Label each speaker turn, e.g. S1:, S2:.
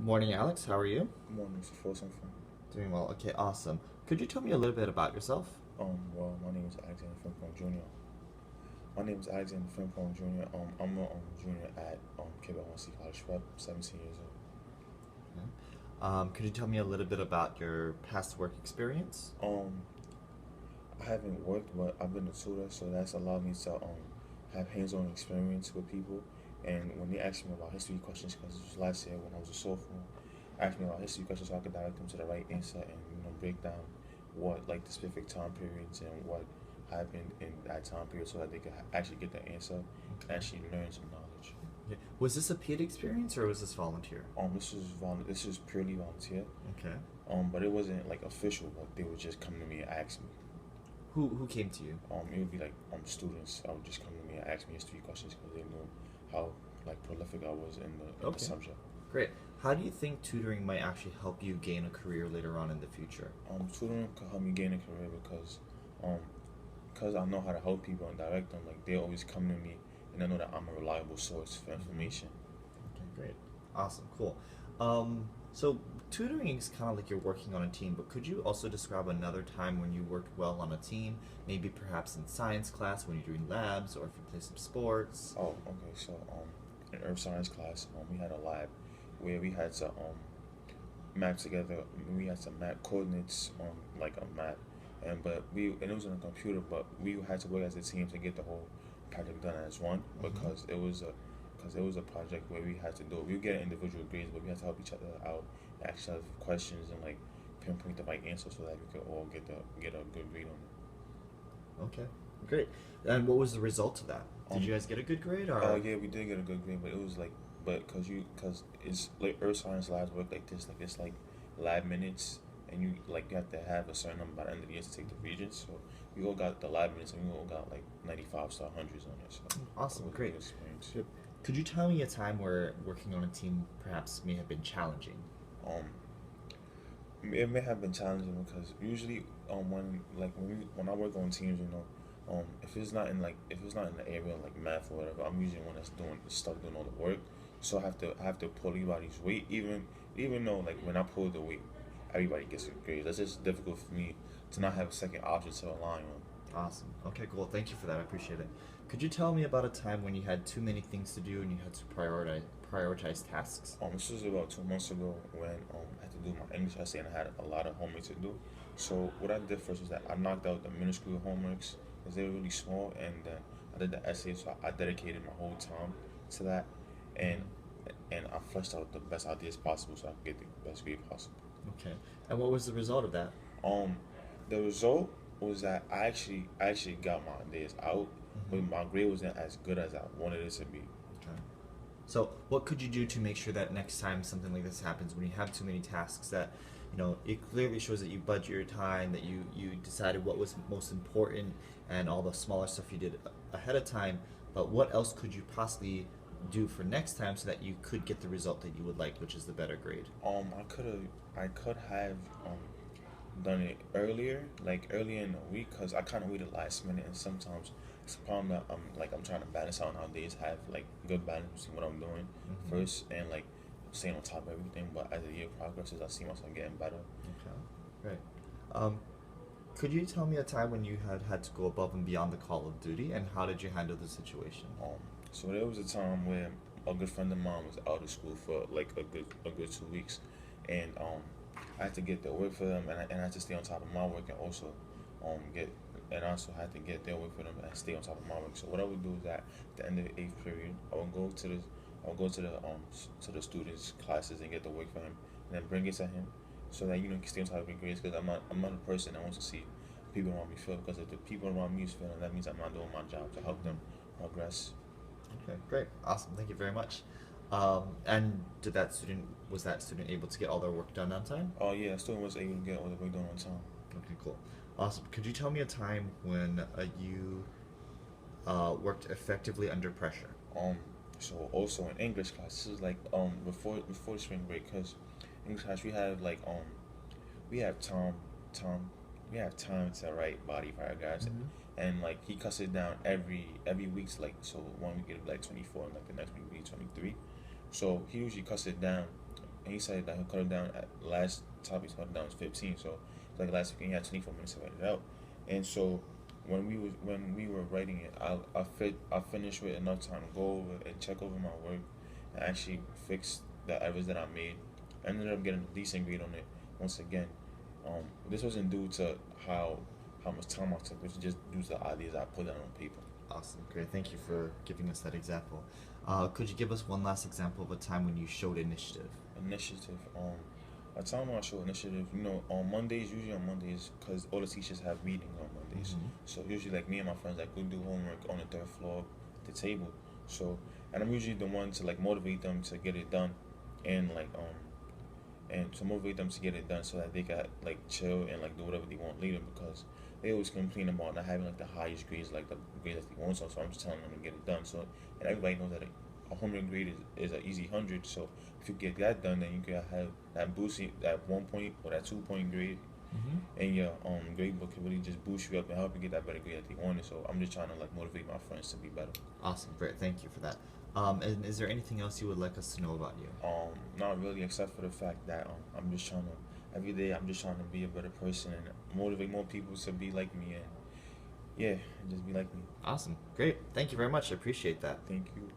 S1: Good morning, Alex. How are you?
S2: Good morning, Mr. Wilson.
S1: Doing well. Okay, awesome. Could you tell me a little bit about yourself?
S2: Well, my name is Alexander Frimpong Jr. My name is Alexander Frimpong Jr. I'm a junior at KBC College Prep, 17 years old.
S1: Okay. Could you tell me a little bit about your past work experience?
S2: I haven't worked, but I've been a tutor, so that's allowed me to have hands-on experience with people. And when they asked me about history questions, because this was last year when I was a sophomore, asked me about history questions so I could direct them to the right answer and break down what like the specific time periods and what happened in that time period so that they could actually get the answer and actually learn some knowledge.
S1: Okay. Was this a paid experience or was this volunteer?
S2: This is purely volunteer.
S1: Okay.
S2: But it wasn't like official, but they would just come to me and ask me.
S1: Who came to you?
S2: It would be like students. I would just come to me and ask me history questions because they knew how like prolific I was in the subject.
S1: Great. How do you think tutoring might actually help you gain a career later on in the future?
S2: Tutoring could help me gain a career because I know how to help people and direct them. Like they always come to me, and I know that I'm a reliable source for information.
S1: Okay, great. Awesome, cool. So tutoring is kind of like you're working on a team, but could you also describe another time when you worked well on a team? Maybe perhaps in science class when you're doing labs, or if you play some sports.
S2: Oh, okay. So in earth science class, we had a lab where we had to map together. We had to map coordinates on like a map, and it was on a computer, but we had to work as a team to get the whole project done as one because it was a project where we had to do it. We would get individual grades, but we had to help each other out, ask each other questions, and like pinpoint the right answer so that we could all get a good grade on it.
S1: Okay, great. And what was the result of that? Did you guys get a good grade? Or
S2: yeah, we did get a good grade, but it was like, because it's like earth science labs work like this, like it's like lab minutes, and you have to have a certain number by the end of the year to take the regents. So we all got the lab minutes, and we all got like 95 to 100s on it. So
S1: awesome, great.
S2: Experience.
S1: Could you tell me a time where working on a team perhaps may have been challenging?
S2: It may have been challenging because usually when I work on teams, if it's not in the area like math or whatever, I'm usually the one that's doing all the work. So I have to pull everybody's weight, even though like when I pull the weight, everybody gets a grade. That's just difficult for me to not have a second option to rely on.
S1: Awesome. Okay, cool. Thank you for that. I appreciate it. Could you tell me about a time when you had too many things to do and you had to prioritize tasks?
S2: This was about 2 months ago when I had to do my English essay and I had a lot of homework to do. So what I did first was that I knocked out the minuscule homeworks because they were really small, and then I did the essay. So I dedicated my whole time to that, and I fleshed out the best ideas possible so I could get the best grade possible.
S1: Okay. And what was the result of that?
S2: The result was that I actually got my ideas out, but my grade wasn't as good as I wanted it to be.
S1: Okay. So what could you do to make sure that next time something like this happens, when you have too many tasks, that it clearly shows that you budget your time, that you decided what was most important and all the smaller stuff you did ahead of time, but what else could you possibly do for next time so that you could get the result that you would like, which is the better grade?
S2: I could have done it earlier, like earlier in the week, because I kind of waited last minute, and sometimes it's a problem that I'm trying to balance out nowadays, have like good balance between what I'm doing first and like staying on top of everything. But as the year progresses, I see myself getting better.
S1: Okay, great. Could you tell me a time when you had to go above and beyond the call of duty, and how did you handle the situation?
S2: So there was a time where a good friend of mine was out of school for like a good 2 weeks, and I had to get their work for them, and I had to stay on top of my work, and also had to get their work for them and stay on top of my work. So what I would do is that at the end of the 8th period, I would go to the students' classes and get the work for him, and then bring it to him, so that he can stay on top of his grades. Because I'm not a person that wants to see people around me fail. Because if the people around me is failing, that means I'm not doing my job to help them progress.
S1: Okay, great, awesome, thank you very much. And was that student able to get all their work done on time?
S2: Oh yeah, student was able to get all the work done on time.
S1: Okay, cool, awesome. Could you tell me a time when you worked effectively under pressure?
S2: So also in English class, this is like before the spring break, because English class we have like we have time to write body paragraphs, and like he cuts it down every week's, like, so 1 week it'll be like 24 and like the next week will be 23. So he usually cuts it down and he said that he'll cut it down. At last topic he cut it down was 15. So like last week he had 24 minutes to write it out. And so when we were writing it, I finished with enough time to go over and check over my work and actually fix the errors that I made. I ended up getting a decent grade on it. Once again, this wasn't due to how much time I took. It was just due to the ideas I put down on paper.
S1: Awesome, great. Thank you for giving us that example. Could you give us one last example of a time when you showed initiative?
S2: Initiative. A time when I show initiative, on Mondays, usually on Mondays, because all the teachers have meetings on Mondays.
S1: Mhm.
S2: So usually, like me and my friends, like we do homework on the third floor at the table. So, and I'm usually the one to like motivate them to get it done, and and to motivate them to get it done so that they can like chill and like do whatever they want later, because they always complain about not having like the highest grades, like the grades that they want. So I'm just telling them to get it done. So, and everybody knows that a homework grade is an easy 100. So if you get that done, then you can have that boosting, that 1 point or that 2 point grade, and your grade book can really just boost you up and help you get that better grade that they wanted. So I'm just trying to like motivate my friends to be better.
S1: Awesome, great. Thank you for that. And is there anything else you would like us to know about you?
S2: Not really, except for the fact that I'm just trying to every day I'm just trying to be a better person and motivate more people to be like me, and yeah, just be like me.
S1: Awesome, great. Thank you very much. I appreciate that.
S2: Thank you.